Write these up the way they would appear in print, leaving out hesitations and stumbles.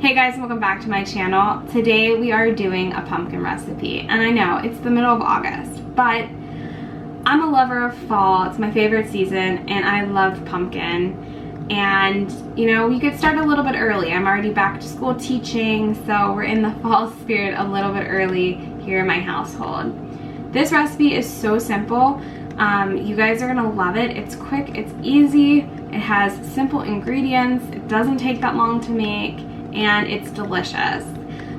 Hey guys, welcome back to my channel. Today we are doing a pumpkin recipe, and I know it's the middle of August, but I'm a lover of fall. It's my favorite season and I love pumpkin. And you know, you could start a little bit early. I'm already back to school teaching, so we're in the fall spirit a little bit early here in my household. This recipe is so simple. You guys are gonna love it. It's quick, it's easy, it has simple ingredients, it doesn't take that long to make, and it's delicious.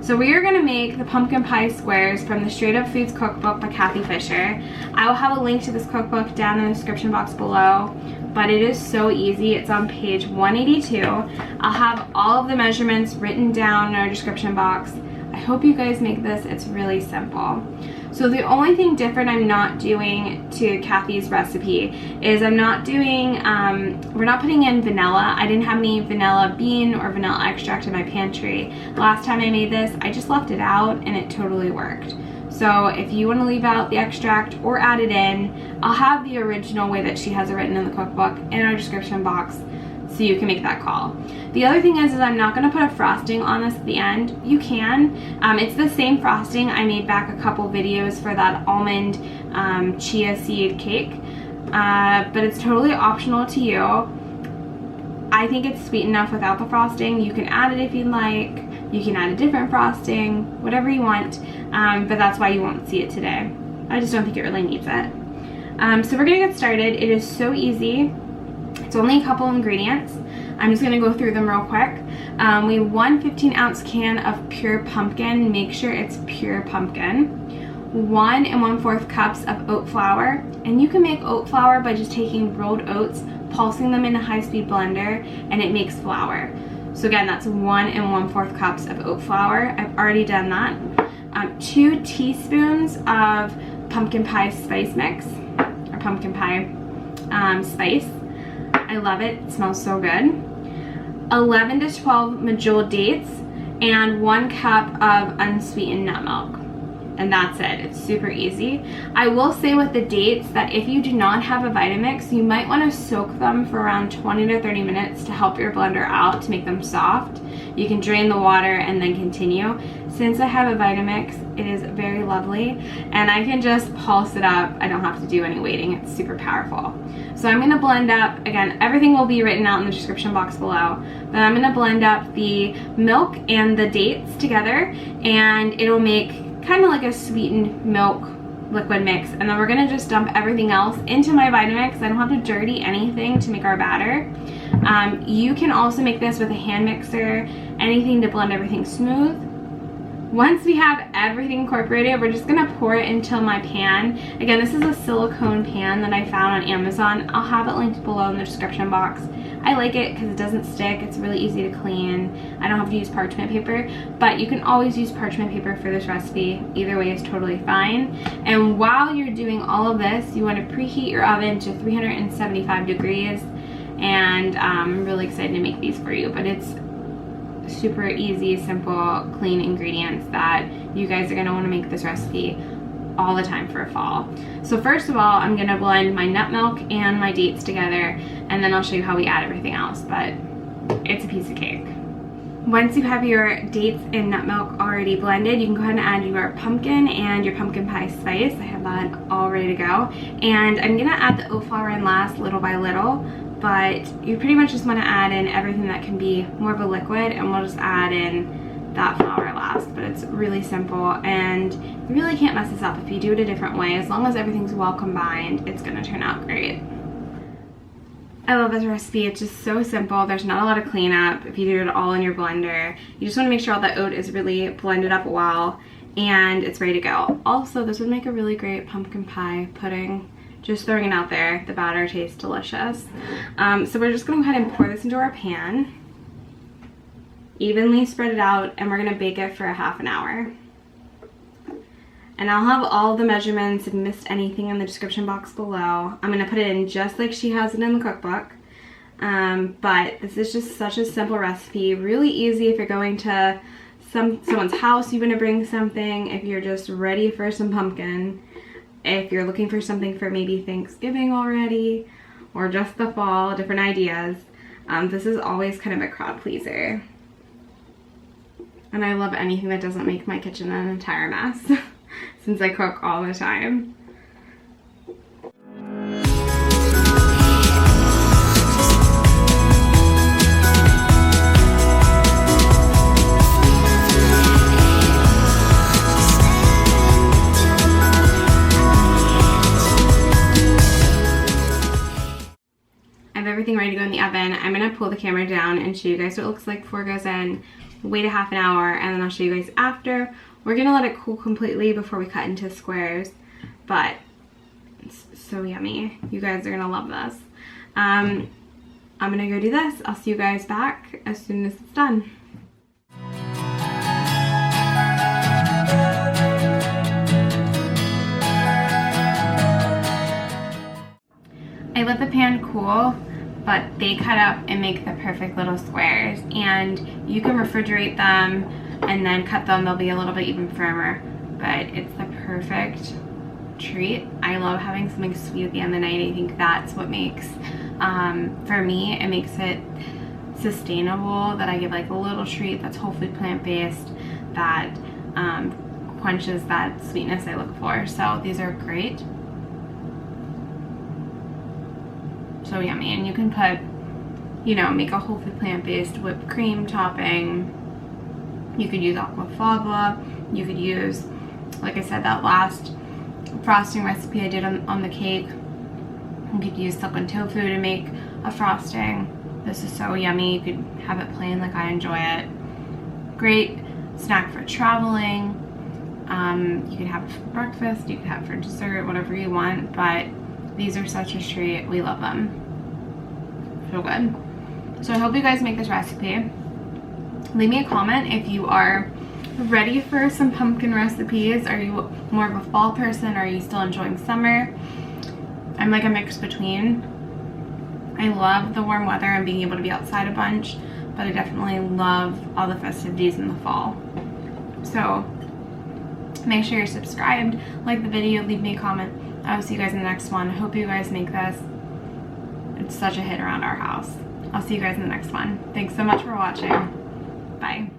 So we are going to make the pumpkin pie squares from the Straight Up Foods cookbook by Kathy Fisher. I will have a link to this cookbook down in the description box below, but it is so easy. It's on page 182. I'll have all of the measurements written down in our description box. I hope you guys make this. It's really simple. So the only thing different I'm not doing to Kathy's recipe is I'm not doing, we're not putting in vanilla. I didn't have any vanilla bean or vanilla extract in my pantry. Last time I made this, I just left it out and it totally worked. So if you want to leave out the extract or add it in, I'll have the original way that she has it written in the cookbook in our description box so you can make that call. The other thing is I'm not going to put a frosting on this at the end. You can. It's the same frosting I made back a couple videos for that almond chia seed cake, but it's totally optional to you. I think it's sweet enough without the frosting. You can add it if you'd like. You can add a different frosting, whatever you want, but that's why you won't see it today. I just don't think it really needs it. So we're going to get started. It is so easy. It's only a couple ingredients. I'm just going to go through them real quick. We have one 15-ounce can of pure pumpkin. Make sure it's pure pumpkin. 1 1/4 cups of oat flour. And you can make oat flour by just taking rolled oats, pulsing them in a high-speed blender, and it makes flour. So again, that's 1 1/4 cups of oat flour. I've already done that. 2 teaspoons of pumpkin pie spice mix, or pumpkin pie spice. I love it. It smells so good. 11 to 12 medjool dates and 1 cup of unsweetened nut milk. And that's it. It's super easy. I will say with the dates that if you do not have a Vitamix, you might want to soak them for around 20 to 30 minutes to help your blender out to make them soft. You can drain the water and then continue. Since I have a Vitamix, it is very lovely and I can just pulse it up. I don't have to do any waiting. It's super powerful. So I'm going to blend up, again, everything will be written out in the description box below, but I'm going to blend up the milk and the dates together and it'll make kind of like a sweetened milk liquid mix, and then we're going to just dump everything else into my Vitamix. I don't have to dirty anything to make our batter. You can also make this with a hand mixer, anything to blend everything smooth. Once we have everything incorporated, we're just going to pour it into my pan. Again, this is a silicone pan that I found on Amazon. I'll have it linked below in the description box. I like it because it doesn't stick. It's really easy to clean. I don't have to use parchment paper, but you can always use parchment paper for this recipe. Either way is totally fine. And while you're doing all of this, you want to preheat your oven to 375 degrees. And I'm really excited to make these for you, but it's super easy, simple, clean ingredients that you guys are going to want to make this recipe all the time for fall. So first of all, I'm going to blend my nut milk and my dates together, and then I'll show you how we add everything else, but it's a piece of cake. Once you have your dates and nut milk already blended, you can go ahead and add your pumpkin and your pumpkin pie spice. I have that all ready to go. And I'm going to add the oat flour in last, little by little, but you pretty much just want to add in everything that can be more of a liquid, and we'll just add in that flour last. But it's really simple and you really can't mess this up if you do it a different way. As long as everything's well combined, it's going to turn out great. I love this recipe. It's just so simple. There's not a lot of cleanup if you do it all in your blender. You just want to make sure all the oat is really blended up well and it's ready to go. Also, this would make a really great pumpkin pie pudding. Just throwing it out there. The batter tastes delicious. So we're just going to go ahead and pour this into our pan. Evenly spread it out, and we're going to bake it for a half an hour. And I'll have all the measurements and missed anything in the description box below. I'm going to put it in just like she has it in the cookbook. But this is just such a simple recipe. Really easy if you're going to someone's house, you want to bring something. If you're just ready for some pumpkin. If you're looking for something for maybe Thanksgiving already, or just the fall, different ideas. This is always kind of a crowd pleaser. And I love anything that doesn't make my kitchen an entire mess since I cook all the time. Everything ready to go in the oven. I'm gonna pull the camera down and show you guys what it looks like before it goes in. Wait a half an hour and then I'll show you guys after. We're gonna let it cool completely before we cut into squares, but it's so yummy. You guys are gonna love this. I'm gonna go do this. I'll see you guys back as soon as it's done. I let the pan cool, but they cut up and make the perfect little squares, and you can refrigerate them and then cut them. They'll be a little bit even firmer, but it's the perfect treat. I love having something sweet at the end of the night. I think that's what makes, for me, it makes it sustainable, that I give like a little treat that's whole food, plant-based, that quenches that sweetness I look for. So these are great. So yummy. And you can put, you know, make a whole food plant-based whipped cream topping. You could use aquafaba. You could use, like I said, that last frosting recipe I did on the cake. You could use silken tofu to make a frosting. This is so yummy. You could have it plain like I enjoy it. Great snack for traveling. You could have it for breakfast. You could have it for dessert, whatever you want. But these are such a treat. We love them. So good. So I hope you guys make this recipe. Leave me a comment if you are ready for some pumpkin recipes. Are you more of a fall person? Are you still enjoying summer? I'm like a mix between. I love the warm weather and being able to be outside a bunch, but I definitely love all the festivities in the fall. So make sure you're subscribed, like the video, leave me a comment. I will see you guys in the next one. I hope you guys make this. It's such a hit around our house. I'll see you guys in the next one. Thanks so much for watching. Bye.